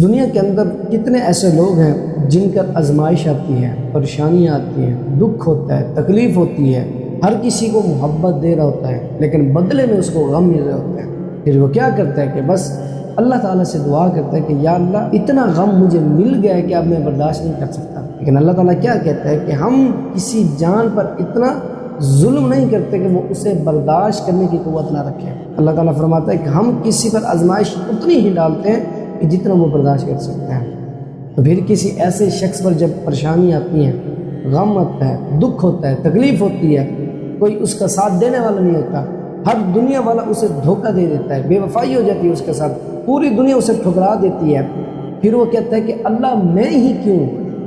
دنیا کے اندر کتنے ایسے لوگ ہیں جن کا آزمائش آتی ہے، پریشانیاں آتی ہیں، دکھ ہوتا ہے، تکلیف ہوتی ہے، ہر کسی کو محبت دے رہا ہوتا ہے لیکن بدلے میں اس کو غم مل رہا ہوتا ہے۔ پھر وہ کیا کرتا ہے کہ بس اللہ تعالیٰ سے دعا کرتا ہے کہ یا اللہ اتنا غم مجھے مل گیا ہے کہ اب میں برداشت نہیں کر سکتا۔ لیکن اللہ تعالیٰ کیا کہتا ہے کہ ہم کسی جان پر اتنا ظلم نہیں کرتے کہ وہ اسے برداشت کرنے کی قوت نہ رکھے۔ اللہ تعالیٰ فرماتا ہے کہ ہم کسی پر آزمائش اتنی ہی ڈالتے ہیں کہ جتنا وہ برداشت کر سکتا ہے۔ تو پھر کسی ایسے شخص پر جب پریشانی آتی ہیں، غم آتا ہے، دکھ ہوتا ہے، تکلیف ہوتی ہے، کوئی اس کا ساتھ دینے والا نہیں ہوتا، ہر دنیا والا اسے دھوکہ دے دیتا ہے، بے وفائی ہو جاتی ہے اس کے ساتھ، پوری دنیا اسے ٹھکرا دیتی ہے، پھر وہ کہتا ہے کہ اللہ میں ہی کیوں،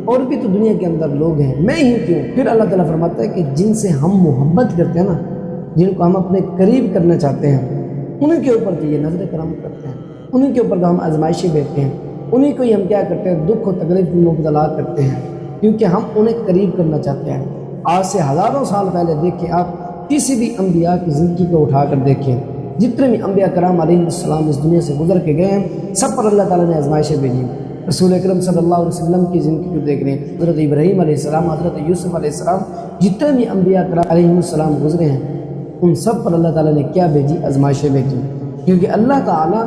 اور بھی تو دنیا کے اندر لوگ ہیں، میں ہی کیوں۔ پھر اللہ تعالیٰ فرماتا ہے کہ جن سے ہم محبت کرتے ہیں نا، جن کو ہم اپنے قریب کرنا چاہتے ہیں، انہیں کے اوپر تو یہ نظر کرم کرتے ہیں، انہیں کے اوپر تو ہم آزمائشیں دیتے ہیں، انہیں کو ہی ہم کیا کرتے ہیں، دکھ و تکلیف میں مبتلا کرتے ہیں، کیونکہ ہم انہیں قریب کرنا چاہتے ہیں۔ آج سے ہزاروں سال پہلے دیکھیں آپ کسی بھی انبیاء کی زندگی کو اٹھا کر دیکھیں، جتنے بھی انبیاء کرام علیہ السلام اس دنیا سے گزر کے گئے ہیں، سب پر اللہ تعالیٰ نے آزمائشیں بھیجی۔ رسول اکرم صلی اللہ علیہ وسلم کی زندگی کو دیکھ رہے ہیں، حضرت ابراہیم علیہ السلام، حضرت یوسف علیہ السلام، جتنے بھی انبیاء کرام علیہ السلام گزرے ہیں، ان سب پر اللہ تعالیٰ نے کیا بھیجی؟ آزمائشیں بھیجی، کیونکہ اللہ تعالیٰ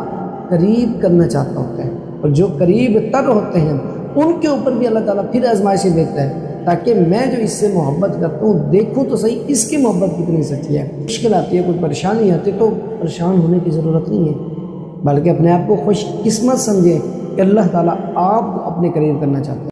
قریب کرنا چاہتا ہوتا ہے، اور جو قریب تر ہوتے ہیں ان کے اوپر بھی اللہ تعالیٰ پھر آزمائشیں بھیجتا ہے، تاکہ میں جو اس سے محبت کرتا ہوں دیکھوں تو صحیح اس کی محبت کتنی سچی ہے۔ مشکل آتی ہے، کوئی پریشانی آتی ہے تو پریشان ہونے کی ضرورت نہیں ہے، بلکہ اپنے آپ کو خوش قسمت سمجھیں کہ اللہ تعالیٰ آپ کو اپنے قریب کرنا چاہتا ہے۔